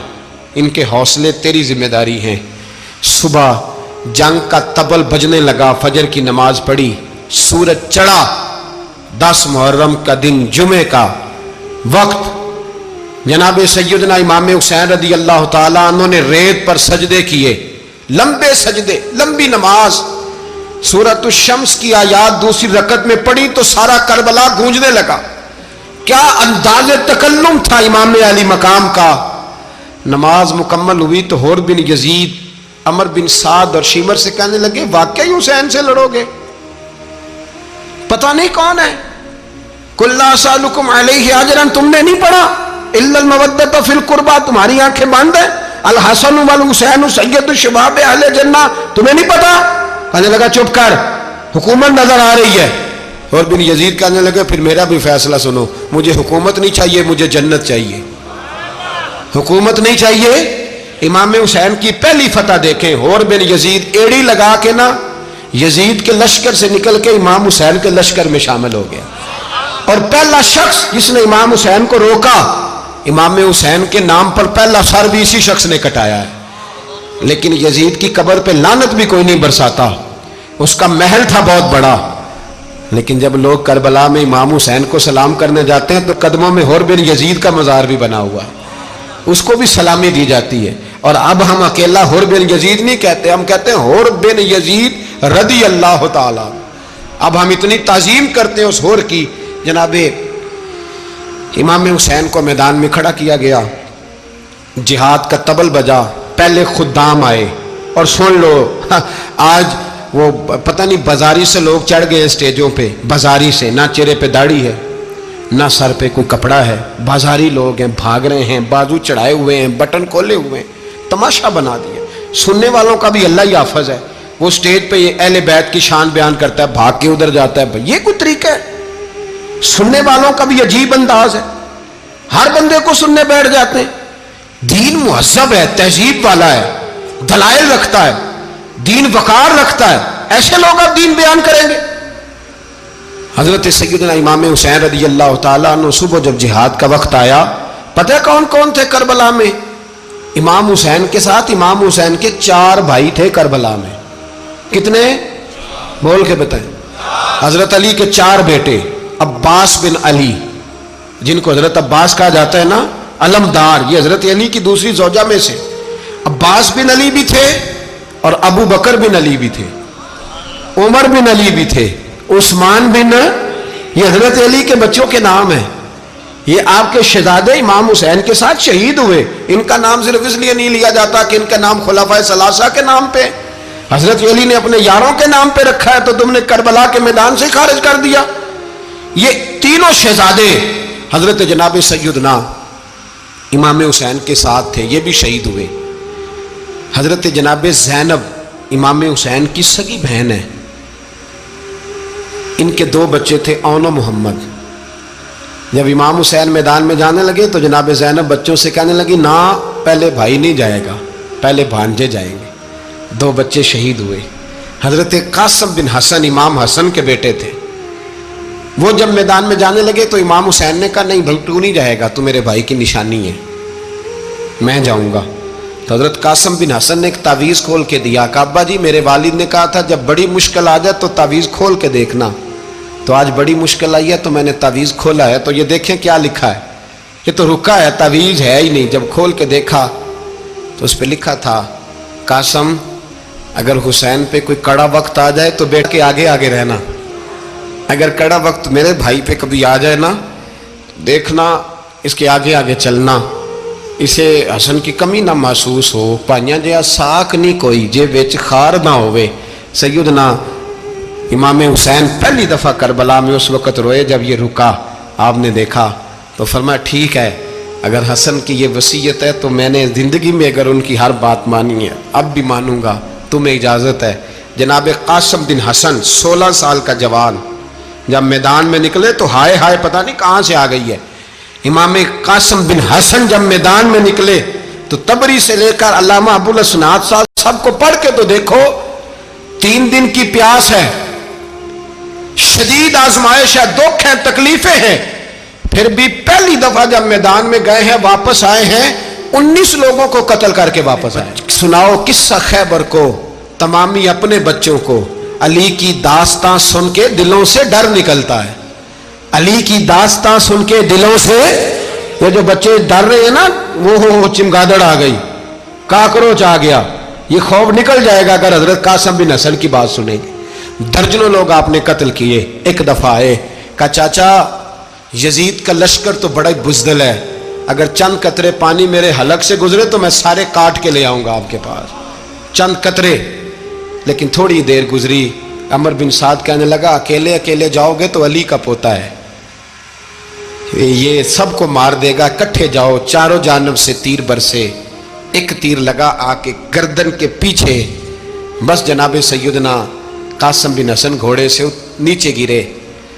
ان کے حوصلے تیری ذمہ داری ہیں۔ صبح جنگ کا طبل بجنے لگا، فجر کی نماز پڑھی، سورج چڑھا، 10 محرم کا دن، جمعے کا وقت، جناب سیدنا امام حسین رضی اللہ تعالیٰ عنہ نے ریت پر سجدے کیے، لمبے سجدے، لمبی نماز۔ سورۃ الشمس کی آیات دوسری رکعت میں پڑھی تو سارا کربلا گونجنے لگا۔ کیا انداز تکلم تھا امام علی مقام کا۔ نماز مکمل ہوئی تو حور بن یزید، عمر بن سعد اور شمر سے کہنے لگے واقعی حسین سے لڑو گے؟ پتہ نہیں کون ہے۔ قل لا اسألکم علیہ اجرا، تم نے نہیں پڑھا؟ الا المودۃ فی القربى، تمہاری آنکھیں بند ہیں۔ الحسن والحسین سید الشباب اہل جنہ، تمہیں نہیں پتا؟ کہنے لگا چپ کر، حکومت نظر آ رہی ہے۔ اور بن یزید کہنے لگے پھر میرا بھی فیصلہ سنو، مجھے حکومت نہیں چاہیے، مجھے جنت چاہیے۔ حکومت نہیں چاہیے۔ امام حسین کی پہلی فتح دیکھیں، حور بن یزید ایڑی لگا کے نا یزید کے لشکر سے نکل کے امام حسین کے لشکر میں شامل ہو گیا، اور پہلا شخص جس نے امام حسین کو روکا امام حسین کے نام پر پہلا سر بھی اسی شخص نے کٹایا ہے، لیکن یزید کی قبر پہ لعنت بھی کوئی نہیں برساتا. اس کا محل تھا بہت بڑا، لیکن جب لوگ کربلا میں امام حسین کو سلام کرنے جاتے ہیں تو قدموں میں حور بن یزید کا مزار بھی بنا ہوا ہے، اس کو بھی سلامی دی جاتی ہے. اور اب ہم اکیلا حور بن یزید نہیں کہتے، ہم کہتے ہیں حور بن یزید رضی اللہ تعالی. اب ہم اتنی تعظیم کرتے ہیں اس حور کی. جناب امام حسین کو میدان میں کھڑا کیا گیا، جہاد کا طبل بجا، پہلے خدام آئے. اور سن لو آج وہ پتہ نہیں بازاری سے لوگ چڑھ گئے اسٹیجوں پہ، بازاری سے، نہ چہرے پہ داڑھی ہے نہ سر پہ کوئی کپڑا ہے، بازاری لوگ ہیں، بھاگ رہے ہیں، بازو چڑھائے ہوئے ہیں، بٹن کھولے ہوئے ہیں، تماشا بنا دیا. سننے والوں کا بھی اللہ ہی حافظ ہے. وہ اسٹیج پہ یہ اہل بیت کی شان بیان کرتا ہے، بھاگ کے ادھر جاتا ہے. یہ کوئی طریقہ ہے؟ سننے والوں کا بھی عجیب انداز ہے، ہر بندے کو سننے بیٹھ جاتے ہیں. دین مہذب ہے، تہذیب والا ہے، دلائل رکھتا ہے، دین وقار رکھتا ہے. ایسے لوگ اب دین بیان کریں گے؟ حضرت سیدنا امام حسین رضی اللہ تعالیٰ عنہ صبح جب جہاد کا وقت آیا، پتہ ہے کون کون تھے کربلا میں؟ امام حسین کے ساتھ امام حسین کے 4 بھائی تھے کربلا میں. کتنے؟ بول کے بتائیں. حضرت علی کے 4 بیٹے، عباس بن علی، جن کو حضرت عباس کہا جاتا ہے نا، علمدار، یہ حضرت علی کی دوسری زوجہ میں سے. عباس بن علی بھی تھے اور ابو بکر بن علی بھی تھے، عمر بن علی بھی تھے، عثمان بن، یہ حضرت علی کے بچوں کے نام ہیں. یہ آپ کے شہزادے امام حسین کے ساتھ شہید ہوئے. ان کا نام صرف اس لیے نہیں لیا جاتا کہ ان کا نام خلفائے ثلاثہ کے نام پہ، حضرت علی نے اپنے یاروں کے نام پہ رکھا ہے تو تم نے کربلا کے میدان سے خارج کر دیا. یہ تینوں شہزادے حضرت جناب سیدنا امام حسین کے ساتھ تھے، یہ بھی شہید ہوئے. حضرت جناب زینب امام حسین کی سگی بہن ہے، ان کے 2 بچے تھے، اون و محمد. جب امام حسین میدان میں جانے لگے تو جناب زینب بچوں سے کہنے لگی، نہ پہلے بھائی نہیں جائے گا، پہلے بھانجے جائیں گے. 2 بچے شہید ہوئے. حضرت قاسم بن حسن امام حسن کے بیٹے تھے. وہ جب میدان میں جانے لگے تو امام حسین نے کہا، نہیں بھائی تو نہیں جائے گا، تو میرے بھائی کی نشانی ہے، میں جاؤں گا. تو حضرت قاسم بن حسن نے ایک تعویذ کھول کے دیا کہ ابا جی میرے والد نے کہا تھا جب بڑی مشکل آ جائے تو تعویذ کھول کے دیکھنا. تو آج بڑی مشکل آئی ہے تو میں نے تعویذ کھولا ہے، تو یہ دیکھیں کیا لکھا ہے. یہ تو رکا ہے، تعویذ ہے ہی نہیں. جب کھول کے دیکھا تو اس پہ لکھا تھا، قاسم اگر حسین پہ کوئی کڑا وقت آ جائے تو بیٹھ کے آگے آگے رہنا، اگر کڑا وقت میرے بھائی پہ کبھی آ جائے نا دیکھنا اس کے آگے آگے چلنا، اسے حسن کی کمی نہ محسوس ہو. پائیاں جہاں ساک نہیں کوئی جے وچ خار نہ ہوئے. سیدنا امام حسین پہلی دفعہ کربلا میں اس وقت روئے جب یہ رکا. آپ نے دیکھا تو فرمایا ٹھیک ہے، اگر حسن کی یہ وصیت ہے تو میں نے زندگی میں اگر ان کی ہر بات مانی ہے اب بھی مانوں گا، تمہیں اجازت ہے. جناب قاسم بن حسن 16 سال کا جوان جب میدان میں نکلے تو ہائے ہائے پتہ نہیں کہاں سے آ گئی ہے. امام قاسم بن حسن جب میدان میں نکلے تو تبری سے لے کر علامہ ابو الاسناد صاحب سب کو پڑھ کے تو دیکھو، 3 دن کی پیاس ہے، شدید آزمائش ہے، دکھ ہے، تکلیفیں ہیں، پھر بھی پہلی دفعہ جب میدان میں گئے ہیں واپس آئے ہیں 19 لوگوں کو قتل کر کے واپس آئے. سناؤ قصہ خیبر کو، تمامی اپنے بچوں کو. علی کی داستان سن کے دلوں سے ڈر نکلتا ہے. علی کی داستان سن کے دلوں سے، یہ جو بچے ڈر رہے ہیں نا، وہ چمگادڑ آ گئی، کاکروچ آ گیا، یہ خوف نکل جائے گا اگر حضرت قاسم بن حسن کی بات سنیں گے. درجنوں لوگ آپ نے قتل کیے. ایک دفعہ آئے، کہا چاچا یزید کا لشکر تو بڑا بزدل ہے، اگر چند قطرے پانی میرے حلق سے گزرے تو میں سارے کاٹ کے لے آؤں گا آپ کے پاس، چند قطرے. لیکن تھوڑی دیر گزری، عمر بن سعد کہنے لگا اکیلے اکیلے جاؤ گے تو علی کا پوتا ہے، یہ سب کو مار دے گا، کٹھے جاؤ. چاروں جانب سے تیر برسے، ایک تیر لگا آ کے گردن کے پیچھے، بس جناب سیدنا قاسم بن حسن گھوڑے سے نیچے گرے.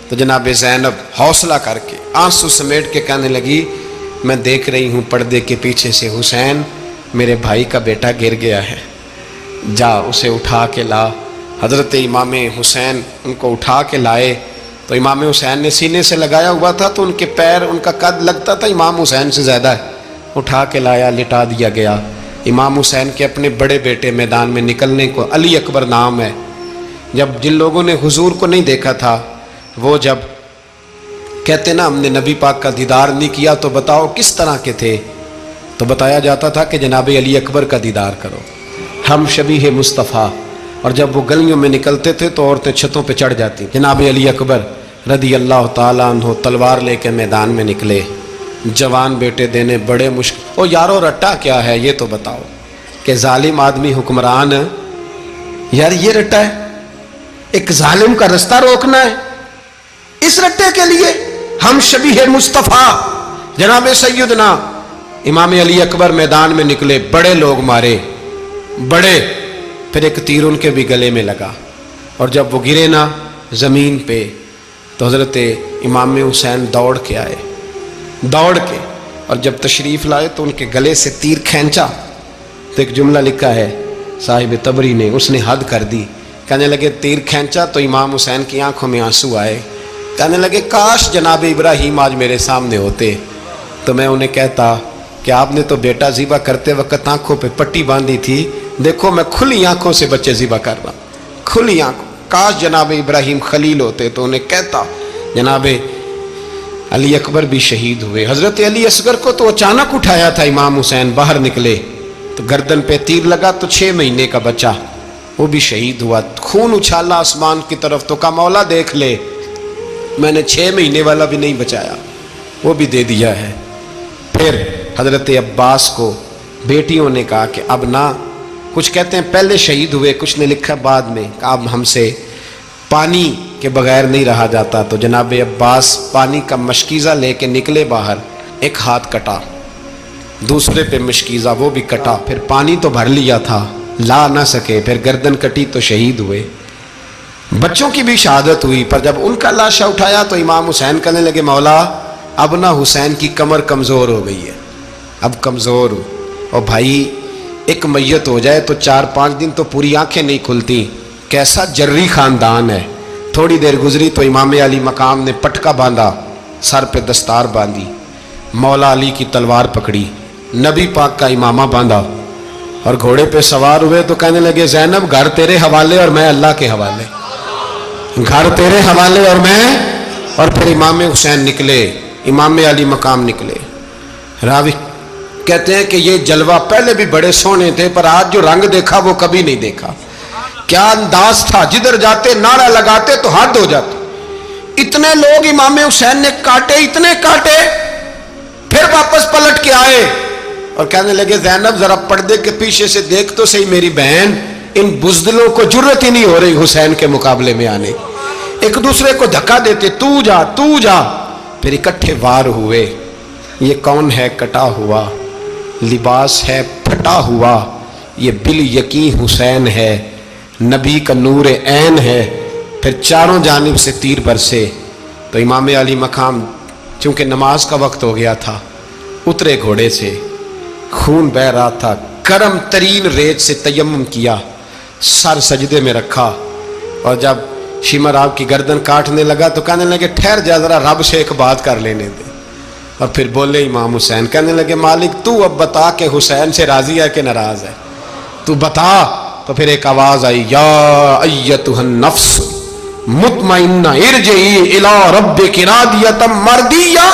تو جناب زینب حوصلہ کر کے آنسو سمیٹ کے کہنے لگی میں دیکھ رہی ہوں پردے کے پیچھے سے حسین میرے بھائی کا بیٹا گر گیا ہے، جا اسے اٹھا کے لا. حضرت امام حسین ان کو اٹھا کے لائے تو امام حسین نے سینے سے لگایا ہوا تھا تو ان کے پیر، ان کا قد لگتا تھا امام حسین سے زیادہ ہے، اٹھا کے لایا، لٹا دیا گیا۔ امام حسین کے اپنے بڑے بیٹے میدان میں نکلنے کو، علی اکبر نام ہے، جب جن لوگوں نے حضور کو نہیں دیکھا تھا وہ جب کہتے نا ہم نے نبی پاک کا دیدار نہیں کیا تو بتاؤ کس طرح کے تھے، تو بتایا جاتا تھا کہ جناب علی اکبر کا دیدار کرو، ہم شبیہ مصطفیٰ۔ اور جب وہ گلیوں میں نکلتے تھے تو عورتیں چھتوں پہ چڑھ جاتی۔ جناب علی اکبر رضی اللہ تعالیٰ عنہ تلوار لے کے میدان میں نکلے، جوان بیٹے دینے بڑے مشکل۔ او یارو رٹا کیا ہے یہ تو بتاؤ، کہ ظالم آدمی حکمران، یار یہ رٹا ہے، ایک ظالم کا رستہ روکنا ہے، اس رٹے کے لیے ہم شبیہ مصطفیٰ جناب سیدنا امام علی اکبر میدان میں نکلے، بڑے لوگ مارے، بڑے، پھر ایک تیر ان کے بھی گلے میں لگا، اور جب وہ گرے نا زمین پہ تو حضرت امام حسین دوڑ کے آئے، دوڑ کے، اور جب تشریف لائے تو ان کے گلے سے تیر کھینچا تو ایک جملہ لکھا ہے صاحب تبری نے، اس نے حد کر دی، کہنے لگے تیر کھینچا تو امام حسین کی آنکھوں میں آنسو آئے، کہنے لگے کاش جناب ابراہیم آج میرے سامنے ہوتے تو میں انہیں کہتا کہ آپ نے تو بیٹا ذبح کرتے وقت آنکھوں پہ پٹی باندھی تھی، دیکھو میں کھلی آنکھوں سے بچے ذبح کر رہا ہوں، کھلی آنکھوں، کاش جناب ابراہیم خلیل ہوتے تو انہیں کہتا۔ جناب علی اکبر بھی شہید ہوئے۔ حضرت علی اصغر کو تو اچانک اٹھایا تھا امام حسین، باہر نکلے تو گردن پہ تیر لگا تو 6 مہینے کا بچہ وہ بھی شہید ہوا، خون اچھالا آسمان کی طرف تو کہا مولا دیکھ لے میں نے 6 مہینے والا بھی نہیں بچایا، وہ بھی دے دیا ہے۔ پھر حضرت عباس کو بیٹیوں نے کہا کہ اب نہ، کچھ کہتے ہیں پہلے شہید ہوئے، کچھ نے لکھا بعد میں، کہ اب ہم سے پانی کے بغیر نہیں رہا جاتا، تو جناب عباس پانی کا مشکیزہ لے کے نکلے باہر، ایک ہاتھ کٹا، دوسرے پہ مشکیزہ وہ بھی کٹا، پھر پانی تو بھر لیا تھا لا نہ سکے، پھر گردن کٹی تو شہید ہوئے۔ بچوں کی بھی شہادت ہوئی، پر جب ان کا لاشا اٹھایا تو امام حسین کہنے لگے مولا اب نہ حسین کی کمر کمزور ہو گئی ہے، اب کمزور ہو، اور بھائی ایک میت ہو جائے تو 4-5 دن تو پوری آنکھیں نہیں کھلتی، کیسا جری خاندان ہے۔ تھوڑی دیر گزری تو امام علی مقام نے پٹکا باندھا، سر پہ دستار باندھی، مولا علی کی تلوار پکڑی، نبی پاک کا امامہ باندھا اور گھوڑے پہ سوار ہوئے تو کہنے لگے زینب گھر تیرے حوالے اور میں اللہ کے حوالے، گھر تیرے حوالے اور میں، اور پھر امام حسین نکلے، امام علی مقام نکلے۔ راوی کہتے ہیں کہ یہ جلوہ پہلے بھی بڑے سونے تھے پر آج جو رنگ دیکھا وہ کبھی نہیں دیکھا، کیا انداز تھا، جدھر جاتے نعرہ لگاتے تو حد ہو جاتے، اتنے لوگ امام حسین نے کاٹے، اتنے کاٹے، پھر واپس پلٹ کے آئے اور کہنے لگے زینب ذرا پردے کے پیچھے سے دیکھ تو صحیح میری بہن، ان بزدلوں کو جرت ہی نہیں ہو رہی حسین کے مقابلے میں آنے، ایک دوسرے کو دھکا دیتے، تو جا تو جا، پھر اکٹھے وار ہوئے۔ یہ کون ہے کٹا ہوا، لباس ہے پھٹا ہوا، یہ بال یقین حسین ہے، نبی کا نور عین ہے۔ پھر چاروں جانب سے تیر برسے تو امام علی مقام چونکہ نماز کا وقت ہو گیا تھا، اترے گھوڑے سے، خون بہ رہا تھا، گرم ترین ریت سے تیمم کیا، سر سجدے میں رکھا، اور جب شمر آپ کی گردن کاٹنے لگا تو کہنے لگے ٹھہر جا ذرا رب سے ایک بات کر لینے دے، اور پھر بولے امام حسین، کہنے لگے مالک تو اب بتا کہ حسین سے راضی ہے کہ ناراض ہے، تو بتا۔ تو پھر ایک آواز آئی، یا ایتھا النفس مطمئنہ ارجعی الی ربک راضیۃ مرضیہ،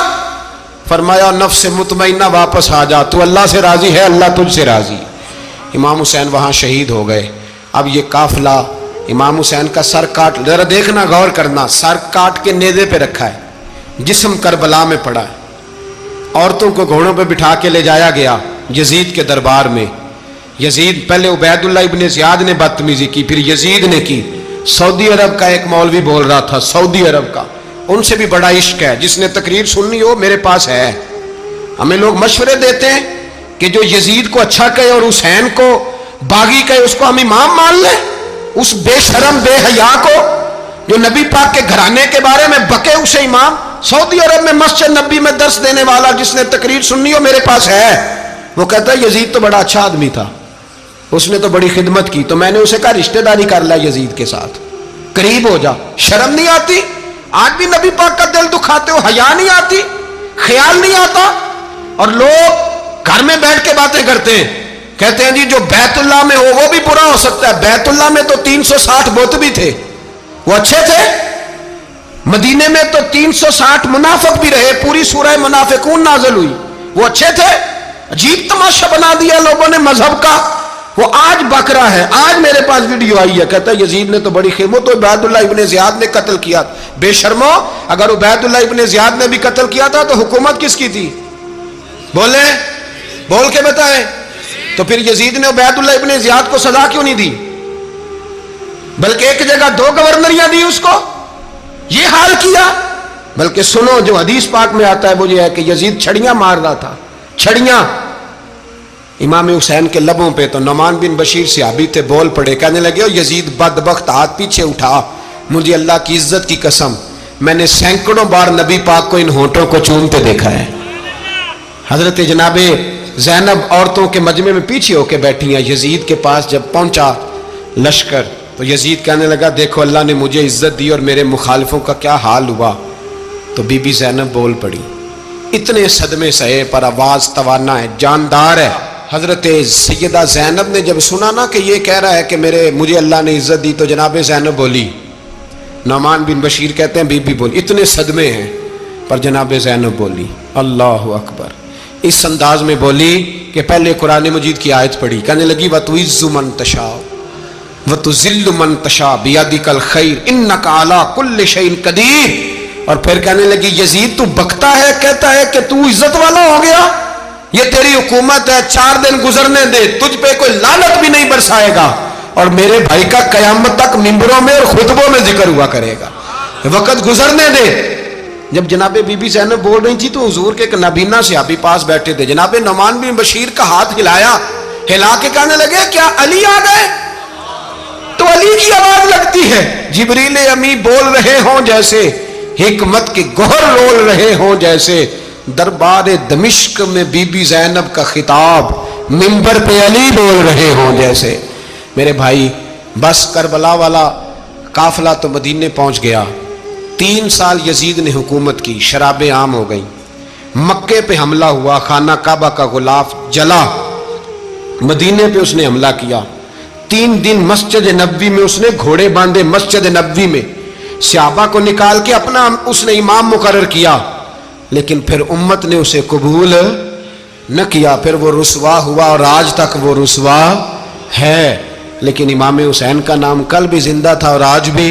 فرمایا نفس مطمئنہ واپس آ جا، تو اللہ سے راضی ہے، اللہ تجھ سے راضی۔ امام حسین وہاں شہید ہو گئے۔ اب یہ قافلہ امام حسین کا سر کاٹ، ذرا دیکھنا غور کرنا، سر کاٹ کے نیزے پہ رکھا ہے، جسم کربلا میں پڑا ہے، عورتوں کو گھوڑوں پہ بٹھا کے لے جایا گیا یزید کے دربار میں۔ یزید پہلے عبید اللہ ابن زیاد نے بدتمیزی کی، پھر یزید نے کی۔ سعودی عرب کا ایک مولوی بول رہا تھا، سعودی عرب کا، ان سے بھی بڑا عشق ہے، جس نے تقریر سننی ہو میرے پاس ہے۔ ہمیں لوگ مشورے دیتے ہیں کہ جو یزید کو اچھا کہے اور حسین کو باغی کہے اس کو ہم امام مان لیں، اس بے شرم بے حیا کو جو نبی پاک کے گھرانے کے بارے میں بکے اسے امام۔ سعودی عرب میں مسجد نبی میں درس دینے والا جس نے تقریر سننی ہو میرے پاس ہے، وہ کہتا ہے یزید تو بڑا اچھا آدمی تھا، اس نے تو بڑی خدمت کی، تو میں نے اسے کہا رشتہ داری کر لیا یزید کے ساتھ، قریب ہو جا، شرم نہیں آتی؟ آج بھی نبی پاک کا دل دکھاتے ہو, حیا نہیں آتی, خیال نہیں آتا. اور لوگ گھر میں بیٹھ کے باتیں کرتے ہیں, کہتے ہیں جی جو بیت اللہ میں ہو وہ بھی برا ہو سکتا ہے. بیت اللہ میں تو 360 بت بھی تھے, وہ اچھے تھے. مدینے میں تو 360 منافق بھی رہے, پوری سورہ منافقون نازل ہوئی, وہ اچھے تھے. عجیب تماشا بنا دیا لوگوں نے مذہب کا. وہ آج بکرا ہے. آج میرے پاس ویڈیو آئی ہے, کہتا ہے یزید نے تو بڑی خدمت, تو عبید اللہ ابن زیاد نے قتل کیا. بے شرمو, اگر عبید اللہ ابن زیاد نے بھی قتل کیا تھا تو حکومت کس کی تھی؟ بولے, بول کے بتائیں. تو پھر یزید نے عبید اللہ ابن زیاد کو سزا کیوں نہیں دی, بلکہ ایک جگہ 2 گورنریاں دی اس کو, یہ حال کیا. بلکہ سنو جو حدیث پاک میں آتا ہے وہ یہ ہے کہ یزید چھڑیاں مار رہا تھا, چھڑیاں امام حسین کے لبوں پہ. تو نعمان بن بشیر صحابی تھے, بول پڑے, کہنے لگے او یزید بدبخت, ہاتھ پیچھے اٹھا, مجھے اللہ کی عزت کی قسم میں نے سینکڑوں بار نبی پاک کو ان ہونٹوں کو چومتے دیکھا ہے. حضرت جناب زینب عورتوں کے مجمع میں پیچھے ہو کے بیٹھی ہیں. یزید کے پاس جب پہنچا لشکر تو یزید کہنے لگا دیکھو اللہ نے مجھے عزت دی اور میرے مخالفوں کا کیا حال ہوا. تو بی بی زینب بول پڑی, اتنے صدمے سہے پر آواز توانا ہے, جاندار ہے. حضرت سیدہ زینب نے جب سنا نا کہ یہ کہہ رہا ہے کہ مجھے اللہ نے عزت دی, تو جناب زینب بولی. نعمان بن بشیر کہتے ہیں بی بی بولی, اتنے صدمے ہیں پر جناب زینب بولی اللہ اکبر, اس انداز میں بولی کہ پہلے قرآن مجید کی آیت پڑھی, کہنے لگی وَتُعِزُّ مَن تَشَاءُ وَتُذِلُّ مَن تَشَاءُ بِيَدِكَ الْخَيْرُ إِنَّكَ عَلَىٰ كُلِّ شَيْءٍ قَدِيرٌ. اور پھر کہنے لگی یزید تو بکتا ہے, کہتا ہے کہ تو عزت والا ہو گیا, یہ تیری حکومت ہے, 4 دن گزرنے دے, تجھ پہ کوئی لعنت بھی نہیں برسائے گا, اور میرے بھائی کا قیامت تک ممبروں میں اور خطبوں میں ذکر ہوا کرے گا, وقت گزرنے دے. جب جناب بی بی زینب بول رہی تھی تو حضور کے ایک نابینا صحابی پاس بیٹھے تھے, جناب نعمان بن بشیر کا ہاتھ ہلایا, ہلا کے کہنے لگے کیا علی آ گئے؟ تو علی کی آواز لگتی ہے, جبریل امی بول رہے ہوں جیسے, حکمت کے گوہر رول رہے ہوں جیسے, دربار دمشق میں بی بی زینب کا خطاب, منبر پہ علی بول رہے ہوں جیسے. میرے بھائی بس کربلا والا قافلہ تو مدینے پہنچ گیا. 3 سال یزید نے حکومت کی, شرابیں عام ہو گئیں, مکے پہ حملہ ہوا, خانہ کعبہ کا غلاف جلا, مدینے پہ اس نے حملہ کیا. 3 دن مسجد نبوی میں اس نے گھوڑے باندھے, مسجد نبوی میں صحابہ کو نکال کے اپنا اس نے امام مقرر کیا, لیکن پھر امت نے اسے قبول نہ کیا. پھر وہ رسوا ہوا اور آج تک وہ رسوا ہے. لیکن امام حسین کا نام کل بھی زندہ تھا اور آج بھی